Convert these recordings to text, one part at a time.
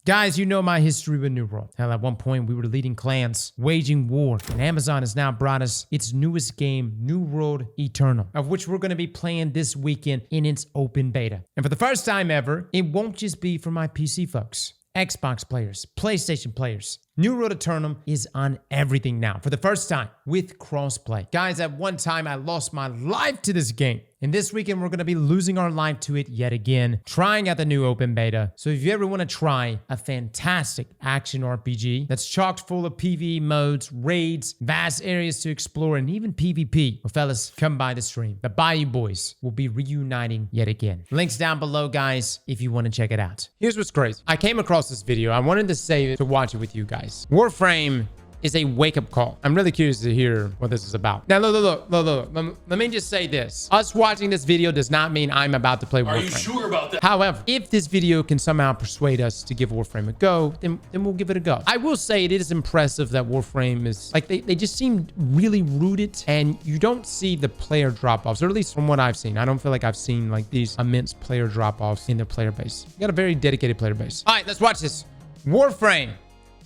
Guys, you know my history with New World. Hell, at one point we were leading clans, waging war, and Amazon has now brought us its newest game, New World Eternal, of which we're going to be playing this weekend in its open beta. And for the first time ever, it won't just be for my PC folks. Xbox players, PlayStation players. New World Eternal is on everything now for the first time with crossplay. Guys, at one time I lost my life to this game. And this weekend we're going to be losing our life to it yet again, trying out the new open beta. So if you ever want to try a fantastic action RPG that's chock full of PvE modes, raids, vast areas to explore, and even PvP, well fellas, come by the stream. The Bayou Boys will be reuniting yet again. Links down below, guys, if you want to check it out. Here's what's crazy. I came across this video. I wanted to save it to watch it with you guys. Warframe is a wake-up call. I'm really curious to hear what this is about. Now, look. Let me just say this. Us watching this video does not mean I'm about to play Warframe. Are you sure about that? However, if this video can somehow persuade us to give Warframe a go, then we'll give it a go. I will say it is impressive that Warframe is, like, they just seem really rooted, and you don't see the player drop-offs, or at least from what I've seen. I don't feel like I've seen, like, these immense player drop-offs in their player base. You got a very dedicated player base. All right, let's watch this. Warframe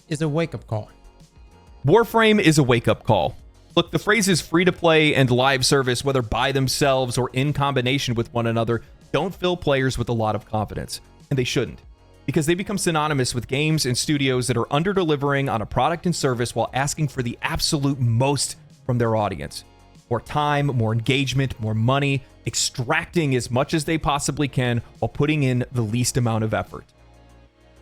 is a wake-up call. Warframe is a wake-up call. Look, the phrases free-to-play and live service, whether by themselves or in combination with one another, don't fill players with a lot of confidence. And they shouldn't. Because they become synonymous with games and studios that are under-delivering on a product and service while asking for the absolute most from their audience. More time, more engagement, more money, extracting as much as they possibly can while putting in the least amount of effort.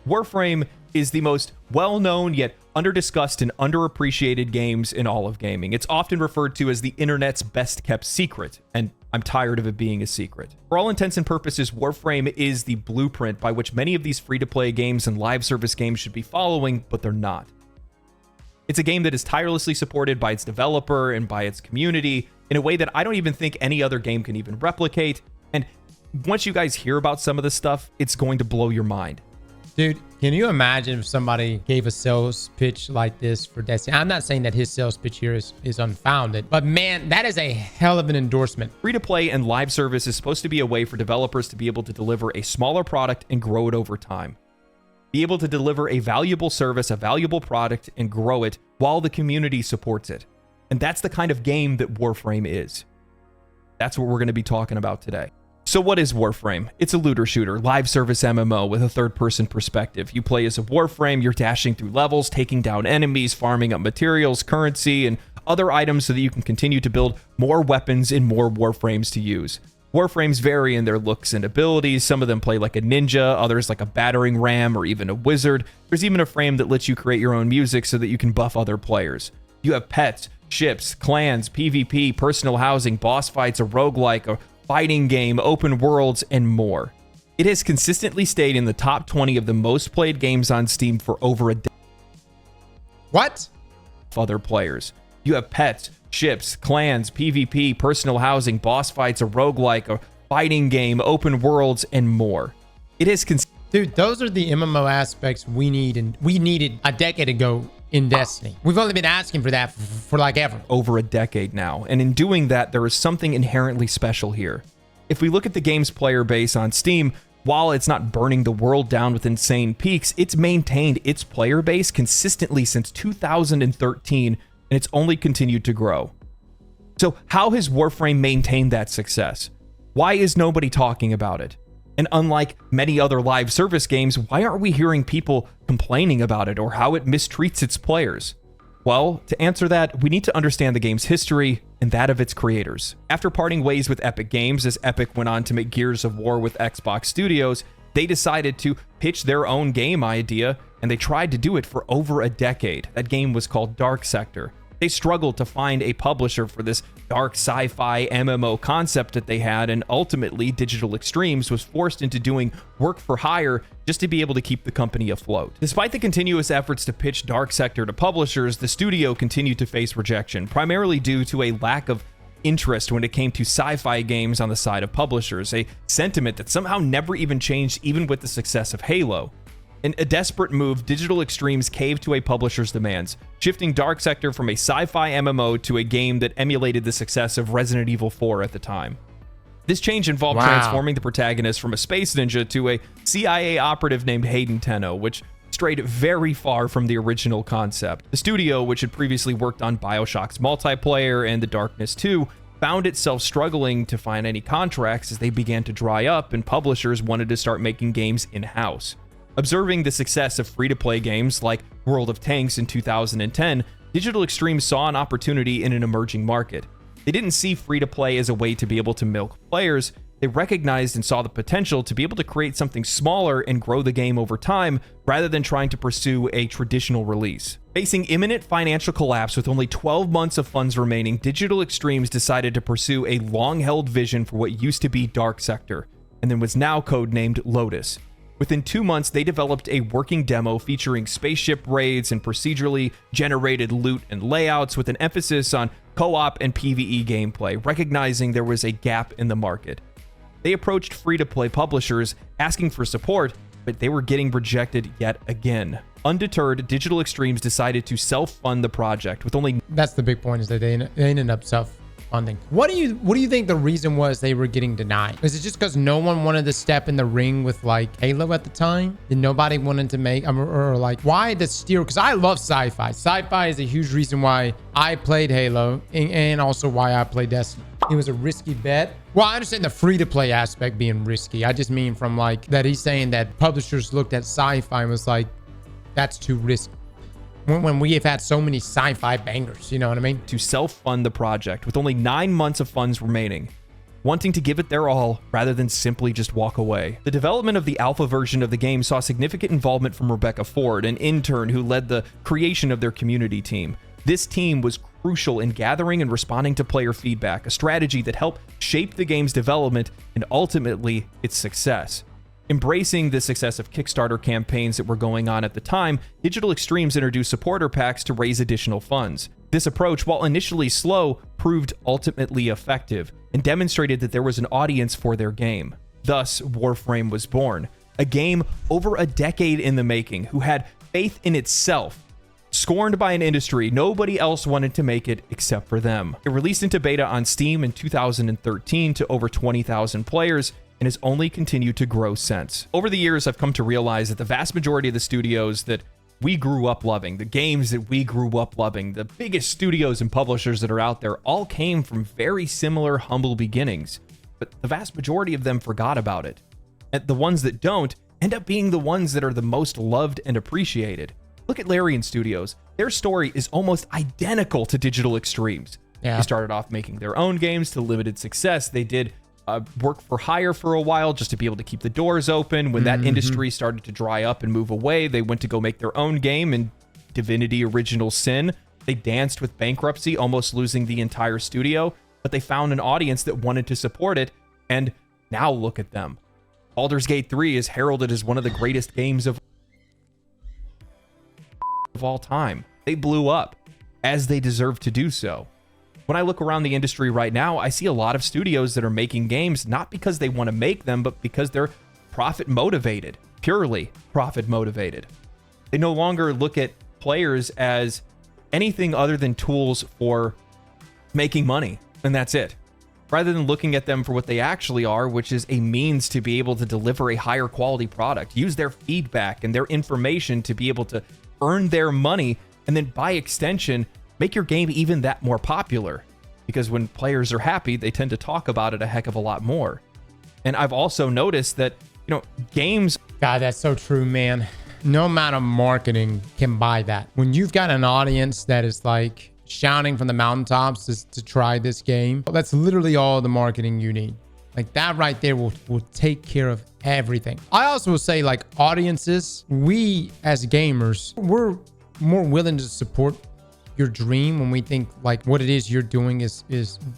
Warframe is the most well-known yet under-discussed and underappreciated games in all of gaming. It's often referred to as the internet's best-kept secret, and I'm tired of it being a secret. For all intents and purposes, Warframe is the blueprint by which many of these free-to-play games and live service games should be following, but they're not. It's a game that is tirelessly supported by its developer and by its community in a way that I don't even think any other game can even replicate, and once you guys hear about some of this stuff, it's going to blow your mind. Dude, can you imagine if somebody gave a sales pitch like this for Destiny? I'm not saying that his sales pitch here is unfounded, but man, that is a hell of an endorsement. Free-to-play and live service is supposed to be a way for developers to be able to deliver a smaller product and grow it over time. Be able to deliver a valuable service, a valuable product, and grow it while the community supports it. And that's the kind of game that Warframe is. That's what we're going to be talking about today. So what is Warframe? It's a looter shooter, live service MMO with a third-person perspective. You play as a Warframe, you're dashing through levels, taking down enemies, farming up materials, currency, and other items so that you can continue to build more weapons and more Warframes to use. Warframes vary in their looks and abilities. Some of them play like a ninja, others like a battering ram or even a wizard. There's even a frame that lets you create your own music so that you can buff other players. You have pets, ships, clans, PvP, personal housing, boss fights, a roguelike, a fighting game, open worlds, and more. It has consistently stayed in the top 20 of the most played games on Steam for over a decade. What? Other players. You have pets, ships, clans, PvP, personal housing, boss fights, a roguelike, a fighting game, open worlds, and more. It has Dude, those are the MMO aspects we need, and we needed a decade ago in Destiny. We've only been asking for that for like ever. Over a decade now, and in doing that, there is something inherently special here. If we look at the game's player base on Steam, while it's not burning the world down with insane peaks, it's maintained its player base consistently since 2013, and it's only continued to grow. So how has Warframe maintained that success? Why is nobody talking about it? And unlike many other live service games, why aren't we hearing people complaining about it or how it mistreats its players? Well, to answer that, we need to understand the game's history and that of its creators. After parting ways with Epic Games, as Epic went on to make Gears of War with Xbox Studios, they decided to pitch their own game idea, and they tried to do it for over a decade. That game was called Dark Sector. They struggled to find a publisher for this dark sci-fi MMO concept that they had, and ultimately Digital Extremes was forced into doing work for hire just to be able to keep the company afloat. Despite the continuous efforts to pitch Dark Sector to publishers, the studio continued to face rejection, primarily due to a lack of interest when it came to sci-fi games on the side of publishers, a sentiment that somehow never even changed even with the success of Halo. In a desperate move, Digital Extremes caved to a publisher's demands, shifting Dark Sector from a sci-fi MMO to a game that emulated the success of Resident Evil 4 at the time. This change involved transforming the protagonist from a space ninja to a CIA operative named Hayden Tenno, which strayed very far from the original concept. The studio, which had previously worked on BioShock's multiplayer and The Darkness 2, found itself struggling to find any contracts as they began to dry up and publishers wanted to start making games in-house. Observing the success of free-to-play games like World of Tanks in 2010, Digital Extremes saw an opportunity in an emerging market. They didn't see free-to-play as a way to be able to milk players. They recognized and saw the potential to be able to create something smaller and grow the game over time rather than trying to pursue a traditional release. Facing imminent financial collapse with only 12 months of funds remaining, Digital Extremes decided to pursue a long-held vision for what used to be Dark Sector, and then was now codenamed Lotus. Within 2 months, they developed a working demo featuring spaceship raids and procedurally generated loot and layouts with an emphasis on co-op and PvE gameplay, recognizing there was a gap in the market. They approached free-to-play publishers asking for support, but they were getting rejected yet again. Undeterred, Digital Extremes decided to self-fund the project with only... That's the big point, is that they ended up self-funding. What do you think the reason was they were getting denied? Is it just because no one wanted to step in the ring with like Halo at the time? And nobody wanted to make, or like, why the steer? Because I love sci-fi. Sci-fi is a huge reason why I played Halo and also why I played Destiny. It was a risky bet. Well, I understand the free-to-play aspect being risky. I just mean from like that he's saying that publishers looked at sci-fi and was like, that's too risky. When we have had so many sci-fi bangers, you know what I mean? To self-fund the project with only 9 months of funds remaining, wanting to give it their all rather than simply just walk away. The development of the alpha version of the game saw significant involvement from Rebecca Ford, an intern who led the creation of their community team. This team was crucial in gathering and responding to player feedback, a strategy that helped shape the game's development and ultimately its success. Embracing the success of Kickstarter campaigns that were going on at the time, Digital Extremes introduced supporter packs to raise additional funds. This approach, while initially slow, proved ultimately effective and demonstrated that there was an audience for their game. Thus, Warframe was born, a game over a decade in the making, who had faith in itself. Scorned by an industry, nobody else wanted to make it except for them. It released into beta on Steam in 2013 to over 20,000 players and has only continued to grow since. Over the years, I've come to realize that the vast majority of the studios that we grew up loving, the games that we grew up loving, the biggest studios and publishers that are out there all came from very similar humble beginnings, but the vast majority of them forgot about it. And the ones that don't end up being the ones that are the most loved and appreciated. Look at Larian Studios. Their story is almost identical to Digital Extremes. Yeah. They started off making their own games to limited success. They did work for hire for a while just to be able to keep the doors open. When that industry started to dry up and move away, they went to go make their own game in Divinity Original Sin. They danced with bankruptcy, almost losing the entire studio, but they found an audience that wanted to support it, and now look at them. Baldur's Gate 3 is heralded as one of the greatest games of all time. They blew up, as they deserve to do so. When I look around the industry right now, I see a lot of studios that are making games not because they want to make them, but because they're profit motivated, purely profit motivated. They no longer look at players as anything other than tools for making money, and that's it. Rather than looking at them for what they actually are, which is a means to be able to deliver a higher quality product, use their feedback and their information to be able to earn their money, and then by extension, make your game even that more popular. Because when players are happy, they tend to talk about it a heck of a lot more. And I've also noticed that, games... God, that's so true, man. No amount of marketing can buy that. When you've got an audience that is like shouting from the mountaintops to try this game, that's literally all the marketing you need. Like that right there will take care of everything. I also will say, like, audiences, we as gamers, we're more willing to support your dream when we think like what it is you're doing is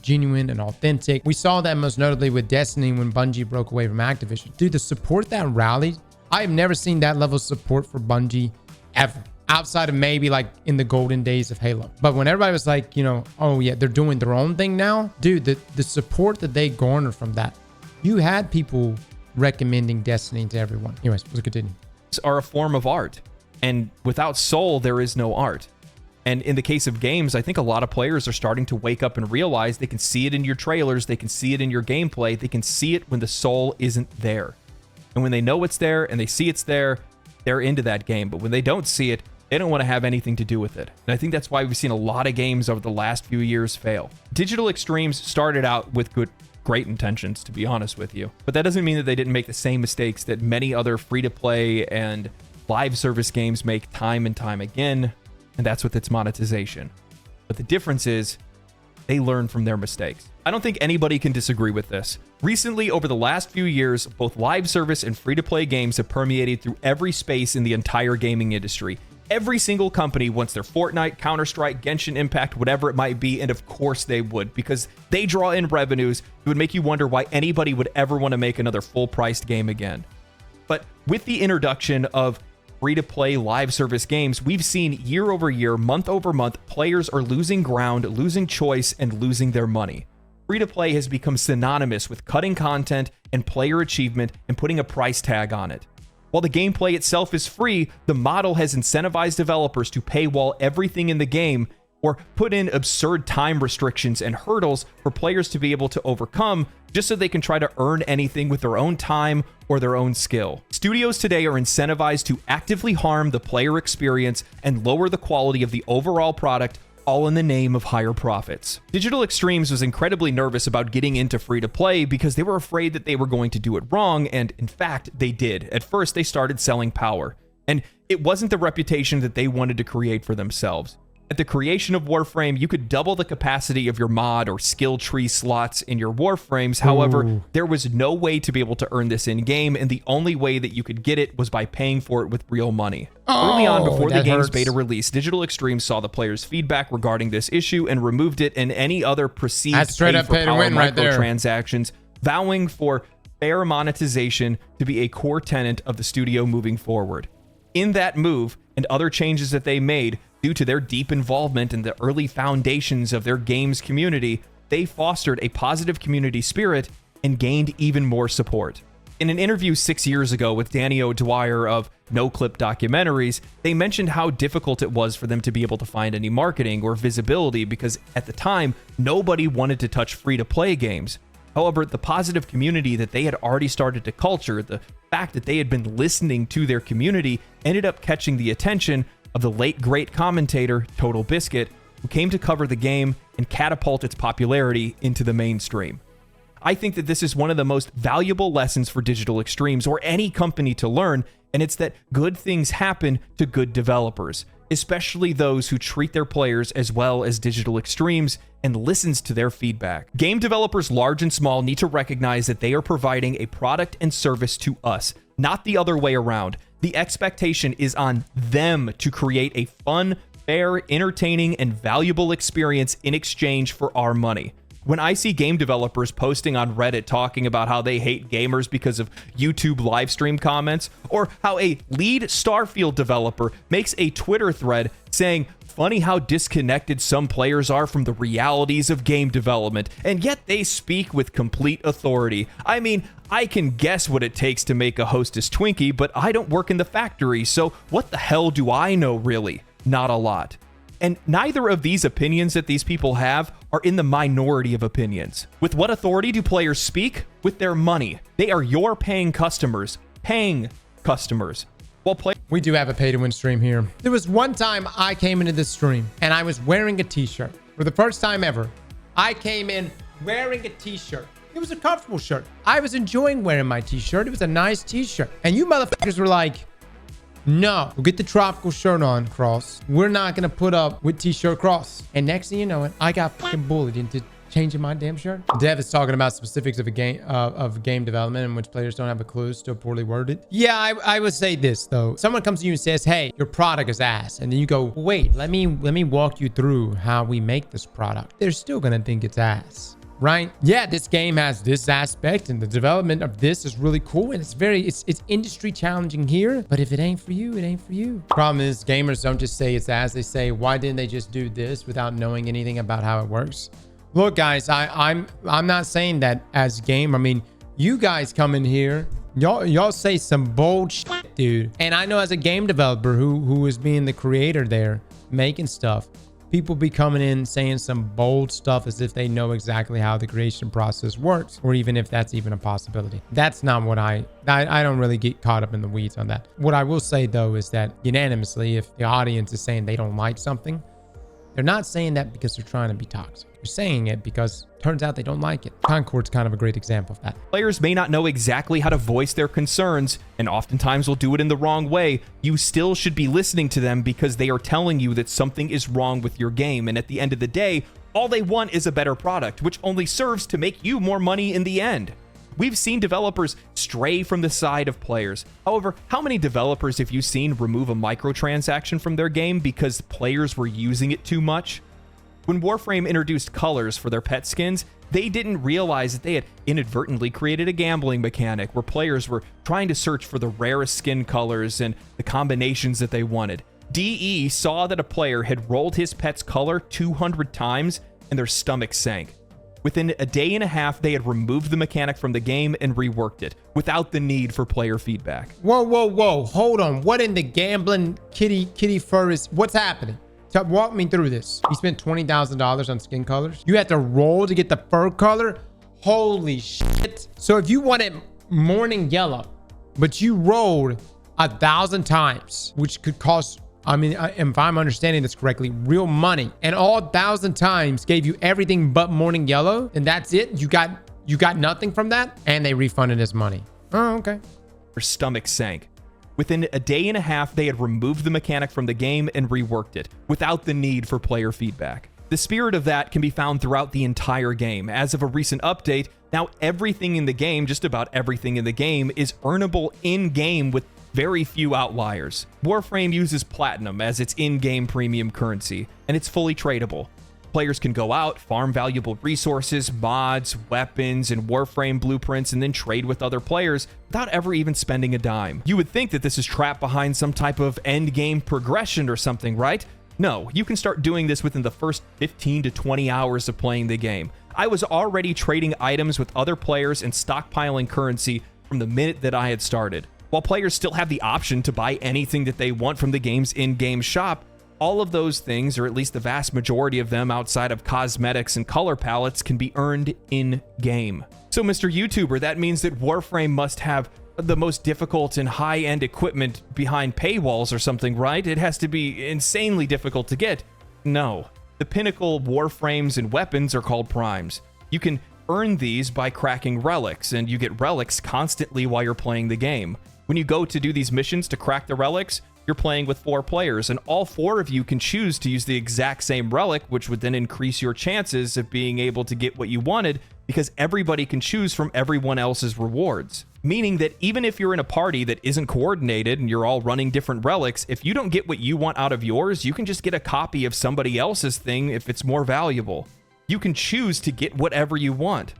genuine and authentic. We saw that most notably with Destiny when Bungie broke away from Activision. Dude, the support that rallied, I have never seen that level of support for Bungie ever, outside of maybe like in the golden days of Halo. But when everybody was like, oh yeah, they're doing their own thing now, dude, the support that they garnered from that, you had people recommending Destiny to everyone. Anyways, let's continue. Are a form of art, and without soul, there is no art. And in the case of games, I think a lot of players are starting to wake up and realize they can see it in your trailers, they can see it in your gameplay, they can see it when the soul isn't there. And when they know it's there and they see it's there, they're into that game. But when they don't see it, they don't want to have anything to do with it. And I think that's why we've seen a lot of games over the last few years fail. Digital Extremes started out with great intentions, to be honest with you. But that doesn't mean that they didn't make the same mistakes that many other free-to-play and live service games make time and time again, and that's with its monetization. But the difference is they learn from their mistakes. I don't think anybody can disagree with this. Recently, over the last few years, both live service and free-to-play games have permeated through every space in the entire gaming industry. Every single company wants their Fortnite, Counter-Strike, Genshin Impact, whatever it might be, and of course they would, because they draw in revenues. It would make you wonder why anybody would ever want to make another full-priced game again. But with the introduction of free-to-play live service games, we've seen year over year, month over month, players are losing ground, losing choice, and losing their money. Free-to-play has become synonymous with cutting content and player achievement and putting a price tag on it. While the gameplay itself is free, the model has incentivized developers to paywall everything in the game or put in absurd time restrictions and hurdles for players to be able to overcome just so they can try to earn anything with their own time or their own skill. Studios today are incentivized to actively harm the player experience and lower the quality of the overall product, all in the name of higher profits. Digital Extremes was incredibly nervous about getting into free-to-play because they were afraid that they were going to do it wrong, and in fact, they did. At first, they started selling power, and it wasn't the reputation that they wanted to create for themselves. At the creation of Warframe, you could double the capacity of your mod or skill tree slots in your Warframes. However, there was no way to be able to earn this in-game, and the only way that you could get it was by paying for it with real money. Early on, before the game's beta release, Digital Extremes saw the players' feedback regarding this issue and removed it and any other perceived pay-for-power microtransactions, vowing for fair monetization to be a core tenet of the studio moving forward. In that move, and other changes that they made, due to their deep involvement in the early foundations of their games community, they fostered a positive community spirit and gained even more support. In an interview 6 years ago with Danny O'Dwyer of No Clip Documentaries, they mentioned how difficult it was for them to be able to find any marketing or visibility because at the time, nobody wanted to touch free-to-play games. However, the positive community that they had already started to culture, the fact that they had been listening to their community, ended up catching the attention of the late great commentator Total Biscuit, who came to cover the game and catapult its popularity into the mainstream. I think that this is one of the most valuable lessons for Digital Extremes or any company to learn, and it's that good things happen to good developers, especially those who treat their players as well as Digital Extremes and listens to their feedback. Game developers large and small need to recognize that they are providing a product and service to us, not the other way around. The expectation is on them to create a fun, fair, entertaining, and valuable experience in exchange for our money. When I see game developers posting on Reddit talking about how they hate gamers because of YouTube livestream comments, or how a lead Starfield developer makes a Twitter thread saying, "Funny how disconnected some players are from the realities of game development, and yet they speak with complete authority. I mean, I can guess what it takes to make a Hostess Twinkie, but I don't work in the factory, so what the hell do I know really? Not a lot." And neither of these opinions that these people have are in the minority of opinions. With what authority do players speak? With their money. They are your paying customers. Paying customers. We do have a pay-to-win stream here. There was one time I came into this stream and I was wearing a t-shirt. For the first time ever, I came in wearing a t-shirt. It was a comfortable shirt. I was enjoying wearing my t-shirt. It was a nice t-shirt. And you motherfuckers were like, "No, we'll get the tropical shirt on, Cross. We're not going to put up with t-shirt Cross." And next thing you know it, I got fucking bullied into changing my damn shirt. Dev is talking about specifics of a game development in which players don't have a clue, still poorly worded. Yeah, I would say this though. Someone comes to you and says, "Hey, your product is ass." And then you go, "Wait, let me walk you through how we make this product." They're still going to think it's ass. Right? Yeah, this game has this aspect and the development of this is really cool and it's industry challenging here, but if it ain't for you, it ain't for you. Problem is gamers don't just say it's ass. They say, "Why didn't they just do this without knowing anything about how it works?" Look, guys, I'm not saying that as game. I mean, you guys come in here, y'all say some bold shit, dude. And I know as a game developer who is being the creator there, making stuff, people be coming in saying some bold stuff as if they know exactly how the creation process works, or even if that's even a possibility. That's not what I don't really get caught up in the weeds on that. What I will say though is that unanimously, if the audience is saying they don't like something, they're not saying that because they're trying to be toxic. They're saying it because it turns out they don't like it. Concord's kind of a great example of that. Players may not know exactly how to voice their concerns, and oftentimes will do it in the wrong way. You still should be listening to them because they are telling you that something is wrong with your game, and at the end of the day, all they want is a better product, which only serves to make you more money in the end. We've seen developers stray from the side of players. However, how many developers have you seen remove a microtransaction from their game because players were using it too much? When Warframe introduced colors for their pet skins, they didn't realize that they had inadvertently created a gambling mechanic where players were trying to search for the rarest skin colors and the combinations that they wanted. DE saw that a player had rolled his pet's color 200 times and their stomach sank. Within a day and a half, they had removed the mechanic from the game and reworked it without the need for player feedback. Whoa. Hold on. What in the gambling kitty fur is, what's happening? Walk me through this. You spent $20,000 on skin colors. You had to roll to get the fur color. Holy shit. So if you wanted morning yellow, but you rolled 1,000 times, which could cost, I mean, if I'm understanding this correctly, real money, and all 1,000 times gave you everything but morning yellow, and that's it? You got nothing from that? And they refunded his money. Oh, okay. Their stomach sank. Within a day and a half, they had removed the mechanic from the game and reworked it without the need for player feedback. The spirit of that can be found throughout the entire game. As of a recent update, now everything in the game, just about everything in the game, is earnable in-game with very few outliers. Warframe uses platinum as its in-game premium currency, and it's fully tradable. Players can go out, farm valuable resources, mods, weapons, and Warframe blueprints, and then trade with other players without ever even spending a dime. You would think that this is trapped behind some type of end-game progression or something, right? No, you can start doing this within the first 15 to 20 hours of playing the game. I was already trading items with other players and stockpiling currency from the minute that I had started. While players still have the option to buy anything that they want from the game's in-game shop, all of those things, or at least the vast majority of them outside of cosmetics and color palettes, can be earned in-game. So Mr. YouTuber, that means that Warframe must have the most difficult and high-end equipment behind paywalls or something, right? It has to be insanely difficult to get. No. The pinnacle Warframes and weapons are called primes. You can earn these by cracking relics, and you get relics constantly while you're playing the game. When you go to do these missions to crack the relics, you're playing with 4 players, and all 4 of you can choose to use the exact same relic, which would then increase your chances of being able to get what you wanted, because everybody can choose from everyone else's rewards. Meaning that even if you're in a party that isn't coordinated and you're all running different relics, if you don't get what you want out of yours, you can just get a copy of somebody else's thing if it's more valuable. You can choose to get whatever you want.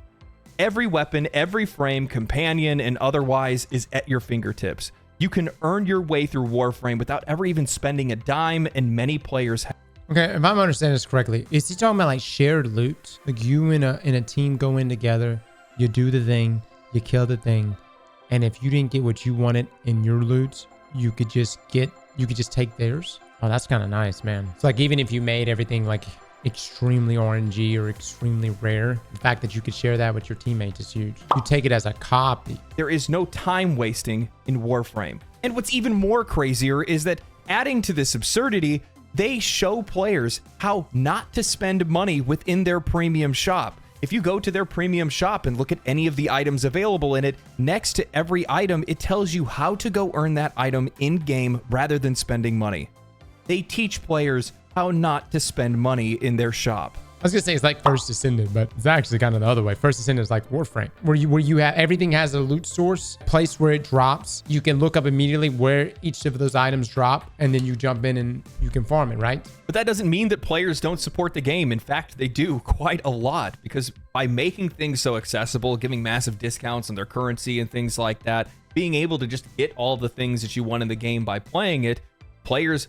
Every weapon, every frame, companion, and otherwise is at your fingertips. You can earn your way through Warframe without ever even spending a dime, and many players have. Okay, if I'm understanding this correctly, is he talking about like shared loot? Like you and a team go in together, you do the thing, you kill the thing, and if you didn't get what you wanted in your loot, you could just take theirs? Oh, that's kind of nice, man. It's like even if you made everything like extremely RNG or extremely rare, the fact that you could share that with your teammates is huge. You take it as a copy. There is no time wasting in Warframe. And what's even more crazier is that adding to this absurdity, they show players how not to spend money within their premium shop. If you go to their premium shop and look at any of the items available in it, next to every item, it tells you how to go earn that item in-game rather than spending money. They teach players how not to spend money in their shop. I was gonna say it's like First Descendant, but it's actually kind of the other way. First Descendant is like Warframe, where you have everything has a loot source, place where it drops. You can look up immediately where each of those items drop, and then you jump in and you can farm it, right? But that doesn't mean that players don't support the game. In fact, they do quite a lot, because by making things so accessible, giving massive discounts on their currency and things like that, being able to just get all the things that you want in the game by playing it, players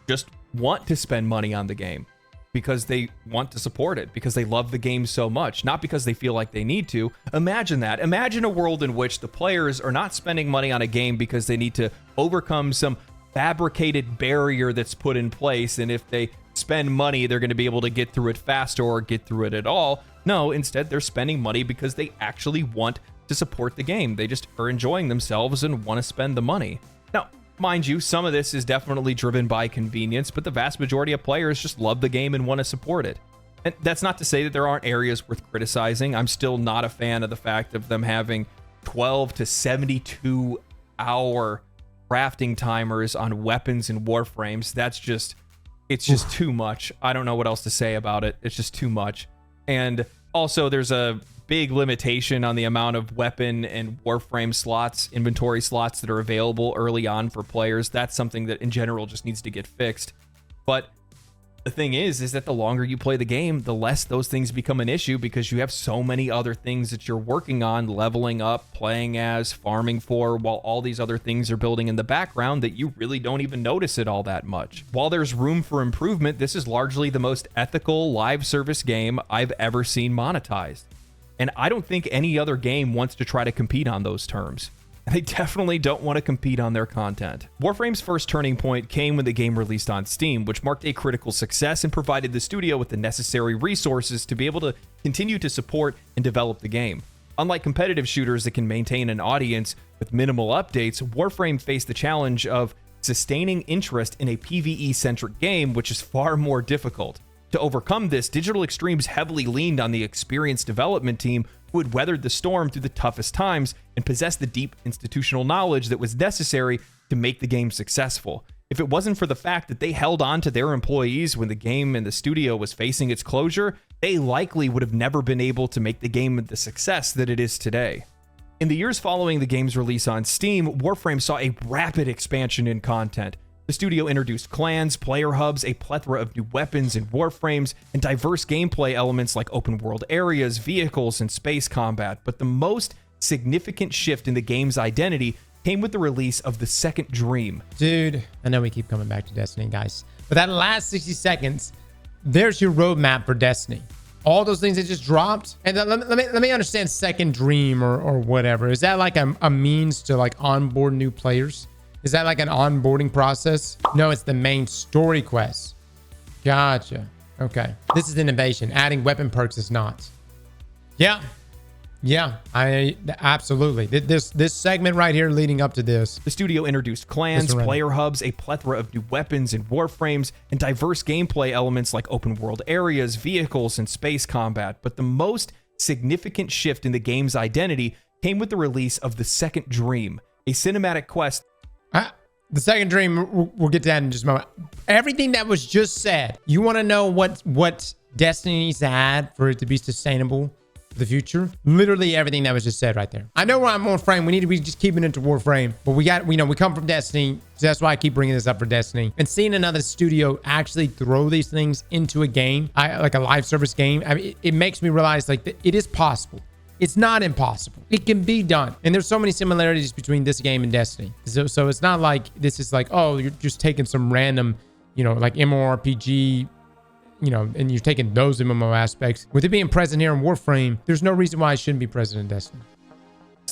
just want to spend money on the game because they want to support it, because they love the game so much, not because they feel like they need to. Imagine that. Imagine a world in which the players are not spending money on a game because they need to overcome some fabricated barrier that's put in place, and if they spend money, they're going to be able to get through it faster or get through it at all. No, instead, they're spending money because they actually want to support the game. They just are enjoying themselves and want to spend the money. Now, mind you, some of this is definitely driven by convenience, but the vast majority of players just love the game and want to support it. And that's not to say that there aren't areas worth criticizing. I'm still not a fan of the fact of them having 12 to 72 hour crafting timers on weapons and warframes. It's just too much. I don't know what else to say about it. It's just too much. And also there's a big limitation on the amount of weapon and warframe slots, inventory slots that are available early on for players. That's something that in general just needs to get fixed. But the thing is that the longer you play the game, the less those things become an issue because you have so many other things that you're working on, leveling up, playing as, farming for, while all these other things are building in the background that you really don't even notice it all that much. While there's room for improvement, this is largely the most ethical live service game I've ever seen monetized. And I don't think any other game wants to try to compete on those terms. They definitely don't want to compete on their content. Warframe's first turning point came when the game released on Steam, which marked a critical success and provided the studio with the necessary resources to be able to continue to support and develop the game. Unlike competitive shooters that can maintain an audience with minimal updates, Warframe faced the challenge of sustaining interest in a PvE-centric game, which is far more difficult. To overcome this, Digital Extremes heavily leaned on the experienced development team who had weathered the storm through the toughest times and possessed the deep institutional knowledge that was necessary to make the game successful. If it wasn't for the fact that they held on to their employees when the game and the studio was facing its closure, they likely would have never been able to make the game the success that it is today. In the years following the game's release on Steam, Warframe saw a rapid expansion in content. The studio introduced clans, player hubs, a plethora of new weapons and warframes, and diverse gameplay elements like open world areas, vehicles, and space combat. But the most significant shift in the game's identity came with the release of the Second Dream. Dude, I know we keep coming back to Destiny, guys, but that last 60 seconds, there's your roadmap for Destiny. All those things that just dropped. And let me understand Second Dream or whatever. Is that like a means to like onboard new players? Is that like an onboarding process? No, it's the main story quest. Gotcha. Okay. This is innovation. Adding weapon perks is not. Yeah. I absolutely. This segment right here leading up to this. The studio introduced clans, player hubs, a plethora of new weapons and warframes, and diverse gameplay elements like open world areas, vehicles, and space combat. But the most significant shift in the game's identity came with the release of the Second Dream, a cinematic quest. The Second Dream, we'll get to that in just a moment. Everything that was just said, you want to know what Destiny needs to add for it to be sustainable for the future? Literally everything that was just said right there. I know we're on Warframe. We need to be just keeping it to Warframe, but we come from Destiny, so that's why I keep bringing this up for Destiny. And seeing another studio actually throw these things into a game, like a live service game, I mean, it makes me realize like that it is possible. It's not impossible. It can be done. And there's so many similarities between this game and Destiny. So it's not like this is like, oh, you're just taking some random, like MMORPG, and you're taking those MMO aspects. With it being present here in Warframe, there's no reason why it shouldn't be present in Destiny.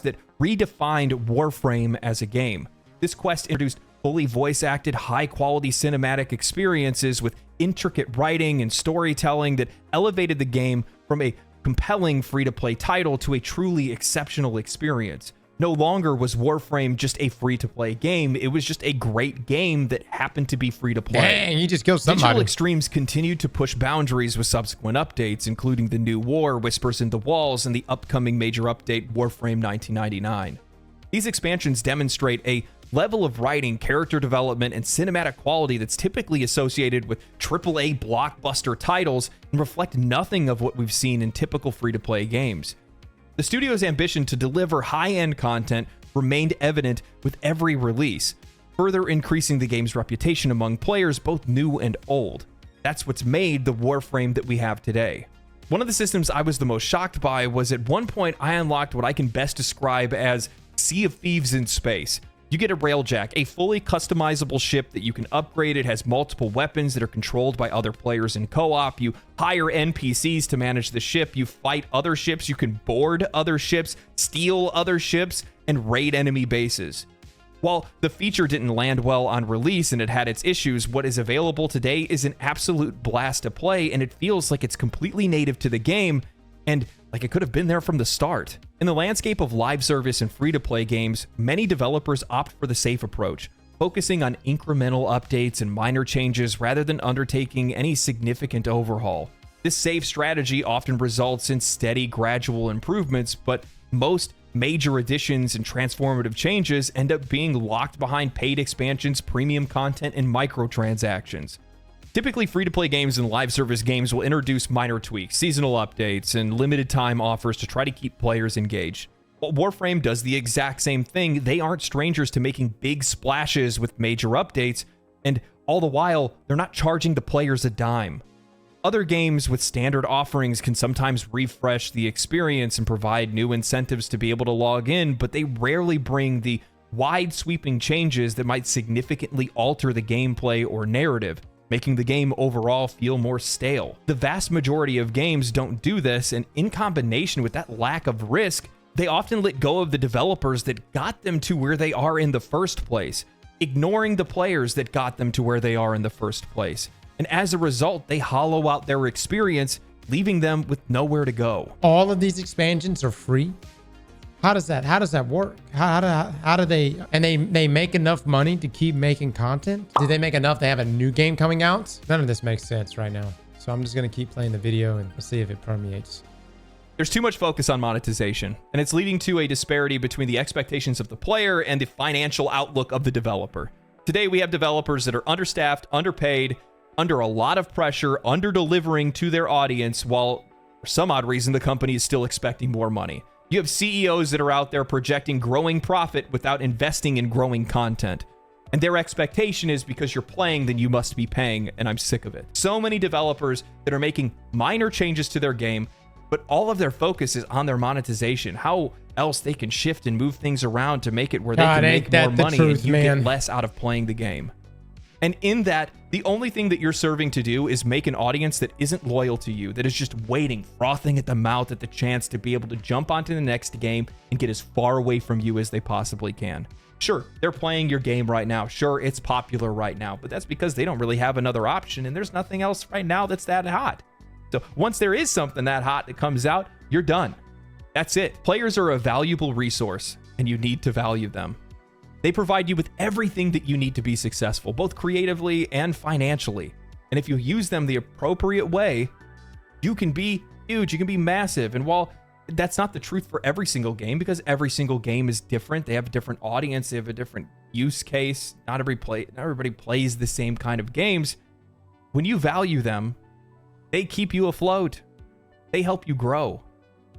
That redefined Warframe as a game. This quest introduced fully voice-acted, high-quality cinematic experiences with intricate writing and storytelling that elevated the game from a compelling free-to-play title to a truly exceptional experience. No longer was Warframe just a free-to-play game, it was just a great game that happened to be free-to-play. Dang, you just killed somebody. Digital Extremes continued to push boundaries with subsequent updates, including the new war, Whispers in the Walls, and the upcoming major update, Warframe 1999. These expansions demonstrate a level of writing, character development, and cinematic quality that's typically associated with AAA blockbuster titles and reflect nothing of what we've seen in typical free-to-play games. The studio's ambition to deliver high-end content remained evident with every release, further increasing the game's reputation among players both new and old. That's what's made the Warframe that we have today. One of the systems I was the most shocked by was at one point I unlocked what I can best describe as Sea of Thieves in space. You get a Railjack, a fully customizable ship that you can upgrade. It has multiple weapons that are controlled by other players in co-op. You hire NPCs to manage the ship. You fight other ships. You can board other ships, steal other ships, and raid enemy bases. While the feature didn't land well on release and it had its issues, what is available today is an absolute blast to play, and it feels like it's completely native to the game and like it could have been there from the start. In the landscape of live service and free-to-play games, many developers opt for the safe approach, focusing on incremental updates and minor changes rather than undertaking any significant overhaul. This safe strategy often results in steady, gradual improvements, but most major additions and transformative changes end up being locked behind paid expansions, premium content, and microtransactions. Typically, free-to-play games and live service games will introduce minor tweaks, seasonal updates, and limited time offers to try to keep players engaged. While Warframe does the exact same thing, they aren't strangers to making big splashes with major updates, and all the while, they're not charging the players a dime. Other games with standard offerings can sometimes refresh the experience and provide new incentives to be able to log in, but they rarely bring the wide sweeping changes that might significantly alter the gameplay or narrative, making the game overall feel more stale. The vast majority of games don't do this, and in combination with that lack of risk, they often let go of the developers that got them to where they are in the first place, ignoring the players that got them to where they are in the first place. And as a result, they hollow out their experience, leaving them with nowhere to go. All of these expansions are free. How does that work? How do they, and they make enough money to keep making content? Do they make enough? They have a new game coming out? None of this makes sense right now. So I'm just going to keep playing the video and see if it permeates. There's too much focus on monetization, and it's leading to a disparity between the expectations of the player and the financial outlook of the developer. Today, we have developers that are understaffed, underpaid, under a lot of pressure, under-delivering to their audience, while for some odd reason the company is still expecting more money. You have CEOs that are out there projecting growing profit without investing in growing content. And their expectation is because you're playing, then you must be paying, and I'm sick of it. So many developers that are making minor changes to their game, but all of their focus is on their monetization. How else they can shift and move things around to make it where they can make more money and you get less out of playing the game. And in that, the only thing that you're serving to do is make an audience that isn't loyal to you, that is just waiting, frothing at the mouth at the chance to be able to jump onto the next game and get as far away from you as they possibly can. Sure, they're playing your game right now. Sure, it's popular right now, but that's because they don't really have another option, and there's nothing else right now that's that hot. So once there is something that hot that comes out, you're done. That's it. Players are a valuable resource, and you need to value them. They provide you with everything that you need to be successful, both creatively and financially. And if you use them the appropriate way, you can be huge, you can be massive. And while that's not the truth for every single game, because every single game is different, they have a different audience, they have a different use case, not everybody plays the same kind of games. When you value them, they keep you afloat. They help you grow.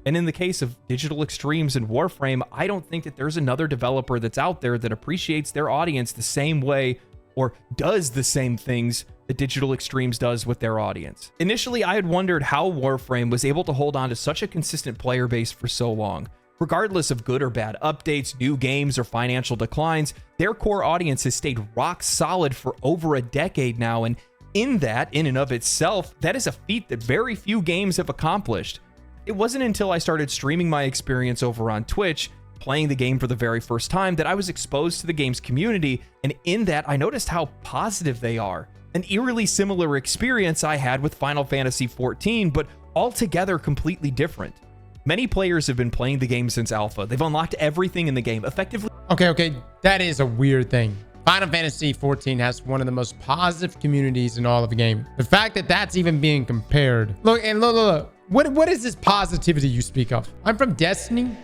And in the case of Digital Extremes and Warframe, I don't think that there's another developer that's out there that appreciates their audience the same way or does the same things that Digital Extremes does with their audience. Initially, I had wondered how Warframe was able to hold on to such a consistent player base for so long. Regardless of good or bad updates, new games, or financial declines, their core audience has stayed rock solid for over a decade now, and in and of itself, that is a feat that very few games have accomplished. It wasn't until I started streaming my experience over on Twitch, playing the game for the very first time, that I was exposed to the game's community, and in that, I noticed how positive they are. An eerily similar experience I had with Final Fantasy XIV, but altogether completely different. Many players have been playing the game since alpha. They've unlocked everything in the game, effectively. Okay, that is a weird thing. Final Fantasy XIV has one of the most positive communities in all of the game. The fact that that's even being compared. Look. What is this positivity you speak of? I'm from Destiny.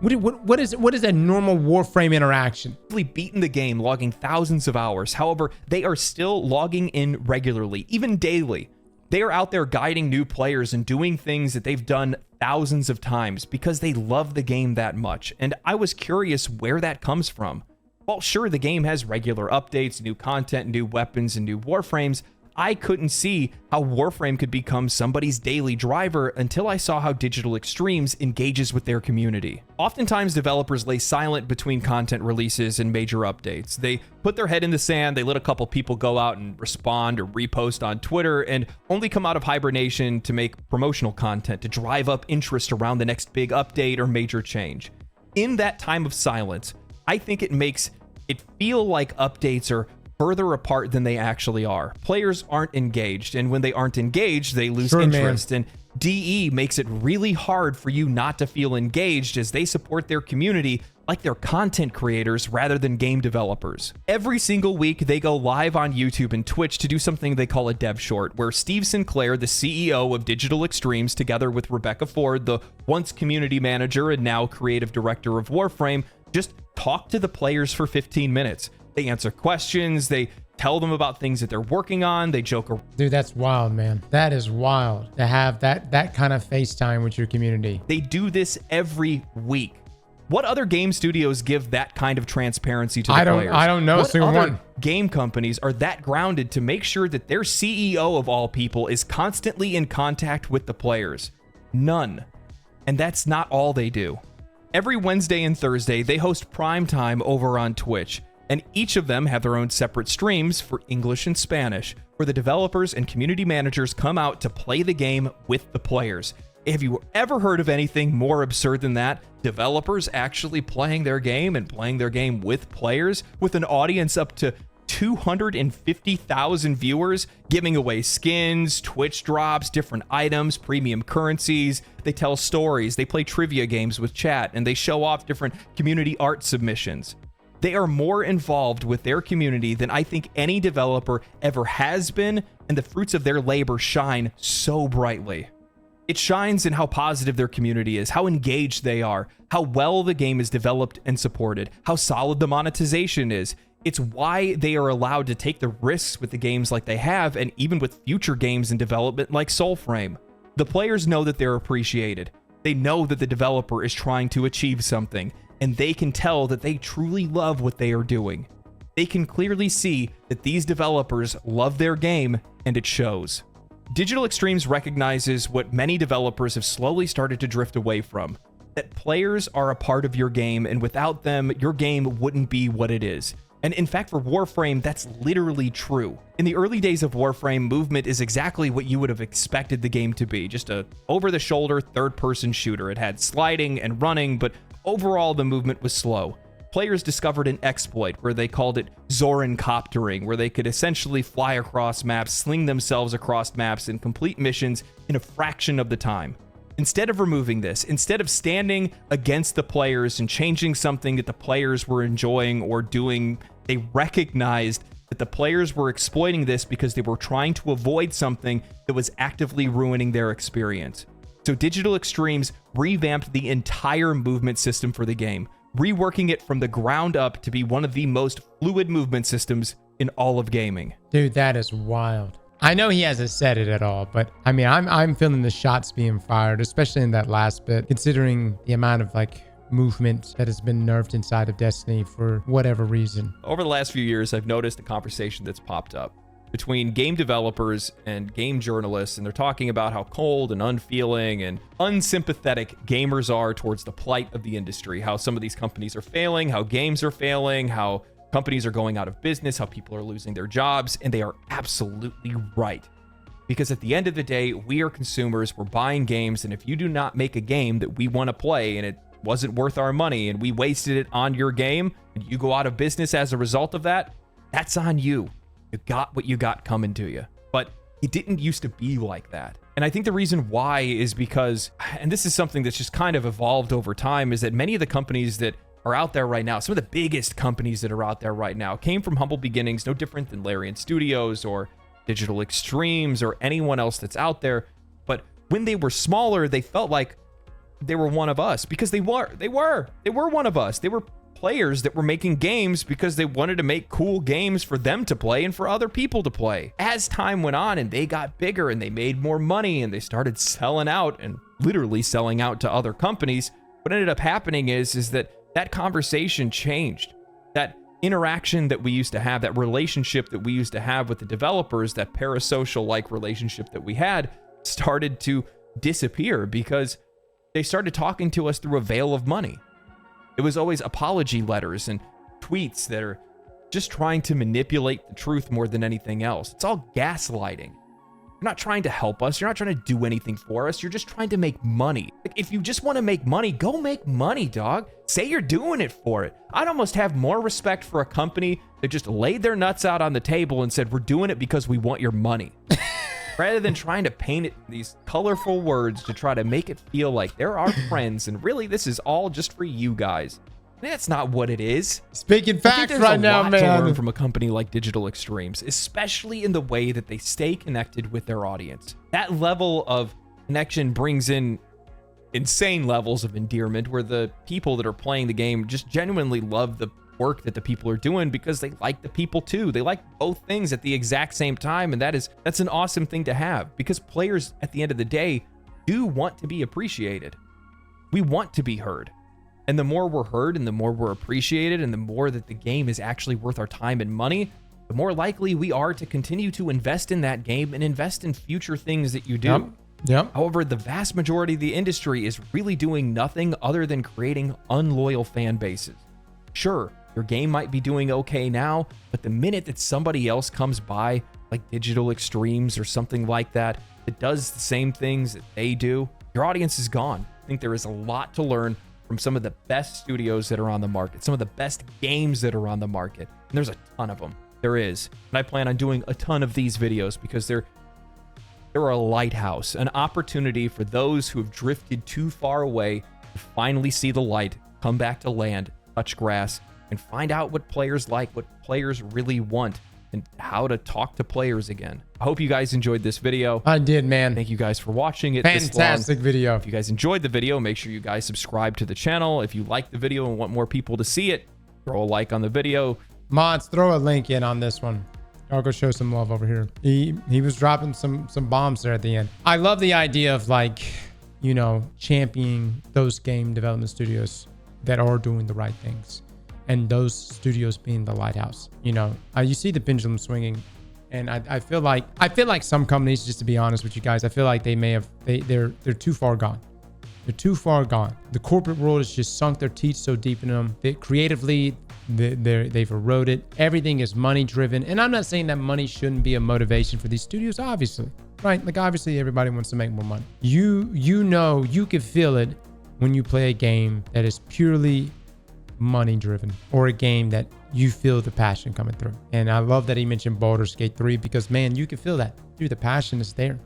What is a normal Warframe interaction? Beaten the game, logging thousands of hours. However, they are still logging in regularly, even daily. They are out there guiding new players and doing things that they've done thousands of times because they love the game that much. And I was curious where that comes from. While sure, the game has regular updates, new content, new weapons, and new Warframes, I couldn't see how Warframe could become somebody's daily driver until I saw how Digital Extremes engages with their community. Oftentimes, developers lay silent between content releases and major updates. They put their head in the sand, they let a couple people go out and respond or repost on Twitter, and only come out of hibernation to make promotional content to drive up interest around the next big update or major change. In that time of silence, I think it makes it feel like updates are further apart than they actually are. Players aren't engaged, and when they aren't engaged, they lose interest. And DE makes it really hard for you not to feel engaged as they support their community like they're content creators rather than game developers. Every single week, they go live on YouTube and Twitch to do something they call a dev short, where Steve Sinclair, the CEO of Digital Extremes, together with Rebecca Ford, the once community manager and now creative director of Warframe, just talk to the players for 15 minutes. They answer questions, they tell them about things that they're working on, they joke around. Dude, that's wild, man. That is wild to have that kind of FaceTime with your community. They do this every week. What other game studios give that kind of transparency to the players? I don't know. What other game companies are that grounded to make sure that their CEO of all people is constantly in contact with the players? None. And that's not all they do. Every Wednesday and Thursday, they host Prime Time over on Twitch, and each of them have their own separate streams for English and Spanish, where the developers and community managers come out to play the game with the players. Have you ever heard of anything more absurd than that? Developers actually playing their game and playing their game with players with an audience up to 250,000 viewers, giving away skins, Twitch drops, different items, premium currencies. They tell stories, they play trivia games with chat, and they show off different community art submissions. They are more involved with their community than I think any developer ever has been, and the fruits of their labor shine so brightly. It shines in how positive their community is, how engaged they are, how well the game is developed and supported, how solid the monetization is. It's why they are allowed to take the risks with the games like they have, and even with future games in development like Soulframe. The players know that they're appreciated. They know that the developer is trying to achieve something, and they can tell that they truly love what they are doing. They can clearly see that these developers love their game, and it shows. Digital Extremes recognizes what many developers have slowly started to drift away from, that players are a part of your game, and without them, your game wouldn't be what it is. And in fact, for Warframe, that's literally true. In the early days of Warframe, movement is exactly what you would have expected the game to be, just a over-the-shoulder third-person shooter. It had sliding and running, but overall the movement was slow. Players discovered an exploit where they called it Zoran coptering, where they could essentially fly across maps, sling themselves across maps, and complete missions in a fraction of the time. Instead of removing this, instead of standing against the players and changing something that the players were enjoying or doing, they recognized that the players were exploiting this because they were trying to avoid something that was actively ruining their experience. So Digital Extremes revamped the entire movement system for the game, reworking it from the ground up to be one of the most fluid movement systems in all of gaming. Dude, that is wild. I know he hasn't said it at all, but I mean, I'm feeling the shots being fired, especially in that last bit, considering the amount of movement that has been nerfed inside of Destiny for whatever reason. Over the last few years, I've noticed a conversation that's popped up between game developers and game journalists, and they're talking about how cold and unfeeling and unsympathetic gamers are towards the plight of the industry, how some of these companies are failing, how games are failing, how companies are going out of business, how people are losing their jobs, and they are absolutely right. Because at the end of the day, we are consumers, we're buying games, and if you do not make a game that we want to play and it wasn't worth our money and we wasted it on your game and you go out of business as a result of that, that's on you. You got what you got coming to you. But it didn't used to be like that. And I think the reason why is because, and this is something that's just kind of evolved over time, is that many of the companies that are out there right now, some of the biggest companies that are out there right now, came from humble beginnings, no different than Larian Studios or Digital Extremes or anyone else that's out there. But when they were smaller, they felt like they were one of us because they were one of us. They were players that were making games because they wanted to make cool games for them to play and for other people to play. As time went on and they got bigger and they made more money and they started selling out and literally selling out to other companies, what ended up happening is that conversation changed. That interaction that we used to have, that relationship that we used to have with the developers, that parasocial-like relationship that we had, started to disappear because they started talking to us through a veil of money. It was always apology letters and tweets that are just trying to manipulate the truth more than anything else. It's all gaslighting. You're not trying to help us. You're not trying to do anything for us. You're just trying to make money. Like, if you just want to make money, go make money, dog. Say you're doing it for it. I'd almost have more respect for a company that just laid their nuts out on the table and said, we're doing it because we want your money. Rather than trying to paint it these colorful words to try to make it feel like they're our friends and really this is all just for you guys. That's not what it is. Speaking facts right now, man. To learn from a company like Digital Extremes, especially in the way that they stay connected with their audience. That level of connection brings in insane levels of endearment where the people that are playing the game just genuinely love the work that the people are doing because they like the people too. They like both things at the exact same time, and that's an awesome thing to have because players at the end of the day do want to be appreciated. We want to be heard. And the more we're heard and the more we're appreciated and the more that the game is actually worth our time and money, the more likely we are to continue to invest in that game and invest in future things that you do. Yep. However, the vast majority of the industry is really doing nothing other than creating unloyal fan bases. Sure, your game might be doing okay now, but the minute that somebody else comes by, like Digital Extremes or something like that, that does the same things that they do, your audience is gone. I think there is a lot to learn from some of the best studios that are on the market, some of the best games that are on the market. And there's a ton of them. There is. And I plan on doing a ton of these videos because they're a lighthouse, an opportunity for those who have drifted too far away to finally see the light, come back to land, touch grass, and find out what players like, what players really want, and how to talk to players again. I hope you guys enjoyed this video. I did, man. Thank you guys for watching it. Fantastic video. If you guys enjoyed the video, make sure you guys subscribe to the channel. If you like the video and want more people to see it, throw a like on the video. Mods, throw a link in on this one. I'll go show some love over here. He was dropping some bombs there at the end. I love the idea of, like, you know, championing those game development studios that are doing the right things. And those studios being the lighthouse. You know, you see the pendulum swinging, and I feel like some companies, just to be honest with you guys, I feel like they're too far gone. They're too far gone. The corporate world has just sunk their teeth so deep in them. Creatively, they've eroded. Everything is money driven, and I'm not saying that money shouldn't be a motivation for these studios, obviously, right? Like, obviously everybody wants to make more money. You know, you can feel it when you play a game that is purely money driven, or a game that you feel the passion coming through. And I love that he mentioned Baldur's Gate 3 because, man, you can feel that. Dude, the passion is there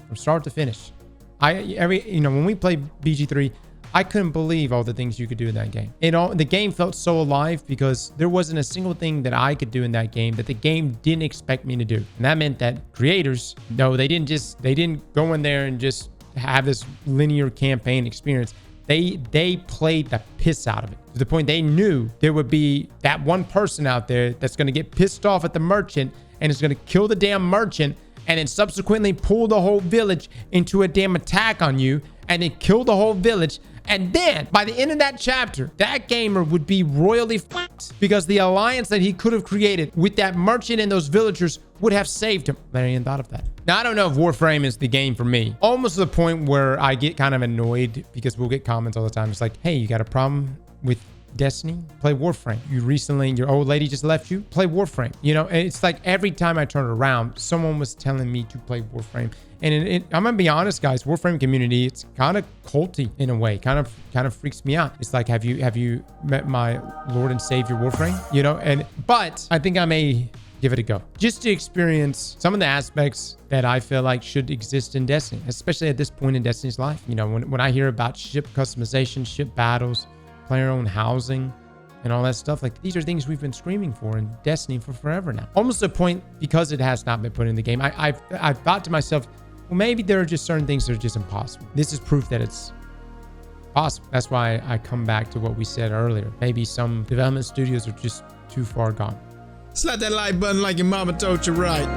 from start to finish. When we played BG3, I couldn't believe all the things you could do in that game. The game felt so alive because there wasn't a single thing that I could do in that game that the game didn't expect me to do. And that meant that creators, no, they didn't go in there and just have this linear campaign experience. They played the piss out of it to the point they knew there would be that one person out there that's going to get pissed off at the merchant and is going to kill the damn merchant and then subsequently pull the whole village into a damn attack on you and then kill the whole village. And then by the end of that chapter, that gamer would be royally fucked because the alliance that he could have created with that merchant and those villagers would have saved him. I hadn't thought of that. Now, I don't know if Warframe is the game for me. Almost to the point where I get kind of annoyed because we'll get comments all the time. It's like, hey, you got a problem with Destiny? Play Warframe. Your old lady just left you? Play Warframe. You know, and it's like every time I turn around, someone was telling me to play Warframe. And I'm gonna be honest, guys, Warframe community, it's kind of culty in a way. Kind of freaks me out. It's like, have you met my Lord and Savior Warframe? You know, but I think I may give it a go just to experience some of the aspects that I feel like should exist in Destiny, especially at this point in Destiny's life. You know, when I hear about ship customization, ship battles, player-owned housing, and all that stuff, like, these are things we've been screaming for in Destiny for forever now. Almost to a point, because it has not been put in the game, I've thought to myself, well, maybe there are just certain things that are just impossible. This is proof that it's possible. That's why I come back to what we said earlier. Maybe some development studios are just too far gone. Slap that like button like your mama told you right.